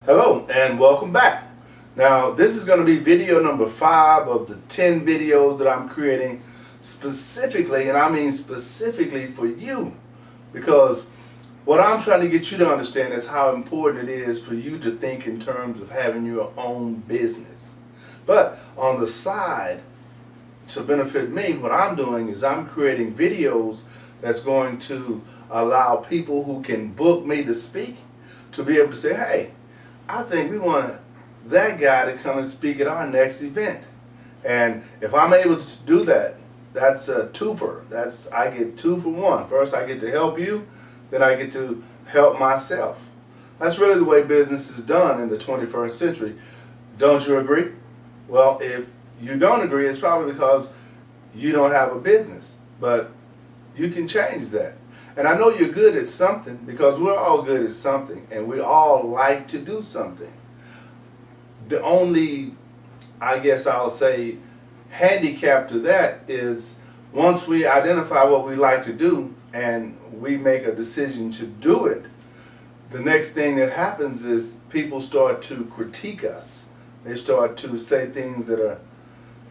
Hello and welcome back. Now this is going to be video number 5 of the 10 videos that I'm creating specifically, and I mean specifically for you, because what I'm trying to get you to understand is how important it is for you to think in terms of having your own business. But on the side, to benefit me, what I'm doing is I'm creating videos that's going to allow people who can book me to speak to be able to say, hey, I think we want that guy to come and speak at our next event. And if I'm able to do that, that's a twofer. I get 2 for 1. First, I get to help you, then I get to help myself. That's really the way business is done in the 21st century. Don't you agree? Well, if you don't agree, it's probably because you don't have a business. But you can change that. And I know you're good at something, because we're all good at something and we all like to do something. The only, I guess I'll say, handicap to that is once we identify what we like to do and we make a decision to do it, the next thing that happens is people start to critique us. They start to say things that are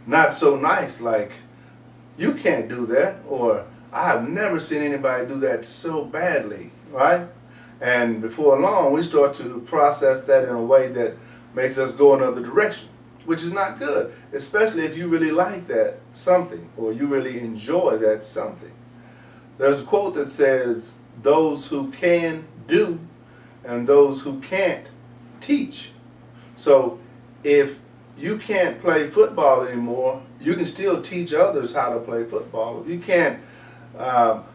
not so nice, like, you can't do that, or I have never seen anybody do that so badly, right? And before long, we start to process that in a way that makes us go another direction, which is not good, especially if you really like that something or you really enjoy that something. There's a quote that says, those who can do and those who can't teach. So if you can't play football anymore, you can still teach others how to play football. If you can't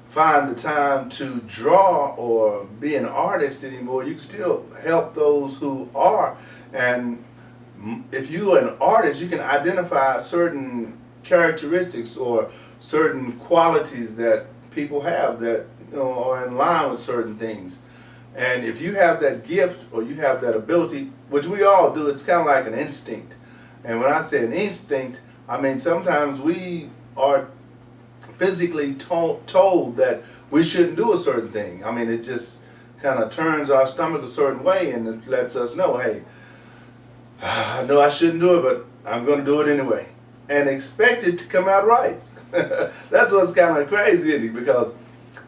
find the time to draw or be an artist anymore, you can still help those who are. And if you are an artist, you can identify certain characteristics or certain qualities that people have that are in line with certain things. And if you have that gift or you have that ability, which we all do, it's kind of like an instinct. And when I say an instinct, I mean sometimes we are physically told that we shouldn't do a certain thing. I mean, it just kind of turns our stomach a certain way and it lets us know, hey, I know I shouldn't do it, but I'm going to do it anyway. And expect it to come out right. That's what's kind of crazy, isn't it? Because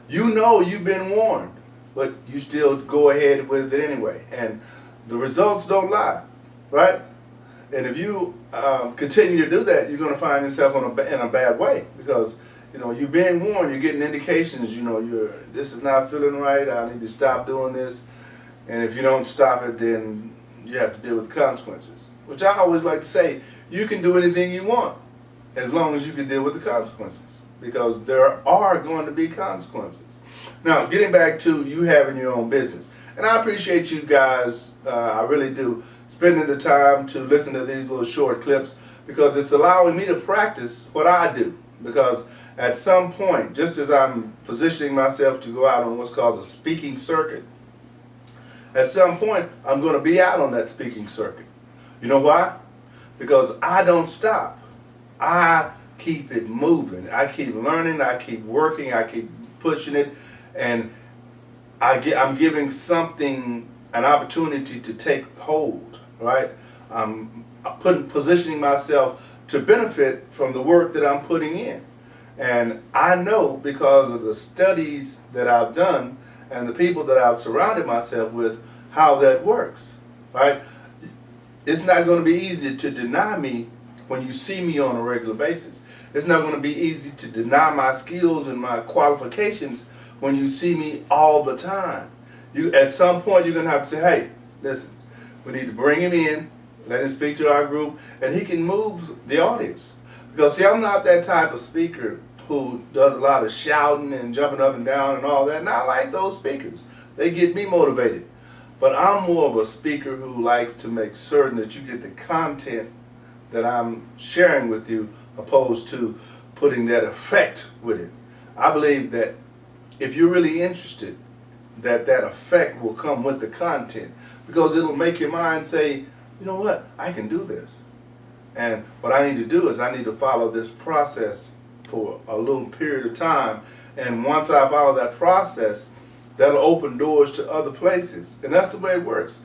you know you've been warned, but you still go ahead with it anyway. And the results don't lie, right? And if you continue to do that, you're going to find yourself in a bad way, because you're being warned, you're getting indications, this is not feeling right, I need to stop doing this. And if you don't stop it, then you have to deal with the consequences. Which I always like to say, you can do anything you want, as long as you can deal with the consequences. Because there are going to be consequences. Now, getting back to you having your own business. And I appreciate you guys, I really do, spending the time to listen to these little short clips, because it's allowing me to practice what I do. Because at some point, just as I'm positioning myself to go out on what's called a speaking circuit, at some point I'm going to be out on that speaking circuit. You know why? Because I don't stop. I keep it moving. I keep learning. I keep working. I keep pushing it. And I'm giving something an opportunity to take hold, right? I'm positioning myself to benefit from the work that I'm putting in. And I know, because of the studies that I've done and the people that I've surrounded myself with, how that works, right? It's not going to be easy to deny me when you see me on a regular basis. It's not going to be easy to deny my skills and my qualifications when you see me all the time. At some point, you're going to have to say, hey, listen, we need to bring him in, let him speak to our group, and he can move the audience. Because, see, I'm not that type of speaker who does a lot of shouting and jumping up and down and all that. And I like those speakers. They get me motivated. But I'm more of a speaker who likes to make certain that you get the content that I'm sharing with you, opposed to putting that effect with it. I believe that if you're really interested, that effect will come with the content, because it'll make your mind say, you know what, I can do this. And what I need to do is I need to follow this process for a little period of time. And once I follow that process, that'll open doors to other places. And that's the way it works.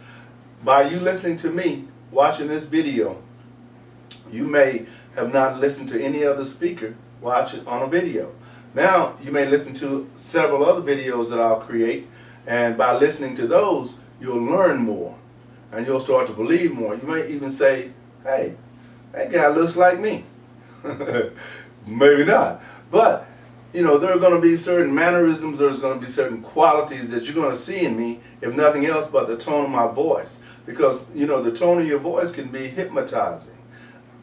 by you listening to me, watching this video, you may have not listened to any other speaker watch it on a video. Now you may listen to several other videos that I'll create, and by listening to those, you'll learn more and you'll start to believe more. You may even say, hey, that guy looks like me. Maybe not. But, you know, there are going to be certain mannerisms, there's going to be certain qualities that you're going to see in me, if nothing else but the tone of my voice. Because, you know, the tone of your voice can be hypnotizing.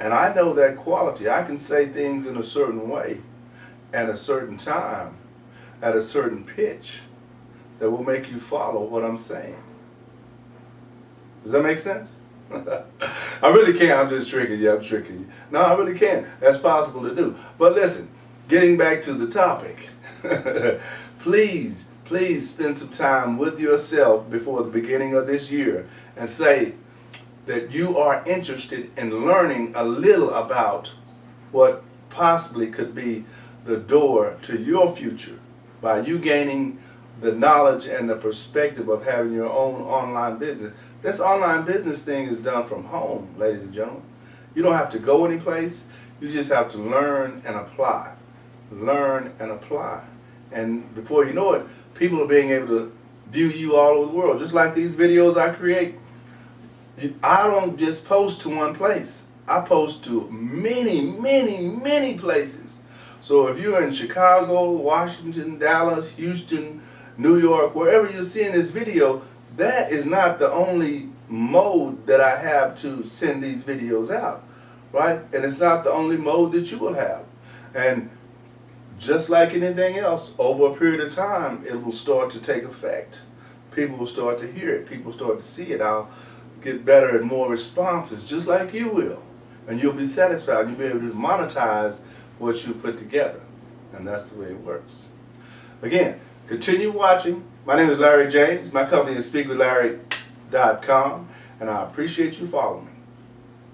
And I know that quality. I can say things in a certain way, at a certain time, at a certain pitch, that will make you follow what I'm saying. Does that make sense? I really can't. I'm just tricking you. I'm tricking you. No, I really can. That's possible to do. But listen, getting back to the topic, please spend some time with yourself before the beginning of this year and say that you are interested in learning a little about what possibly could be the door to your future by you gaining the knowledge and the perspective of having your own online business. This online business thing is done from home, ladies and gentlemen. You don't have to go anyplace. You just have to learn and apply. Learn and apply. And before you know it, people are being able to view you all over the world. Just like these videos I create, I don't just post to one place. I post to many places. So if you're in Chicago, Washington, Dallas, Houston, New York, wherever you're seeing this video, that is not the only mode that I have to send these videos out, right? And it's not the only mode that you will have. And just like anything else, over a period of time, it will start to take effect. People will start to hear it. People start to see it. I'll get better and more responses, just like you will. And you'll be satisfied. You'll be able to monetize what you put together. And that's the way it works. Again, continue watching. My name is Larry James. My company is speakwithlarry.com, and I appreciate you following me.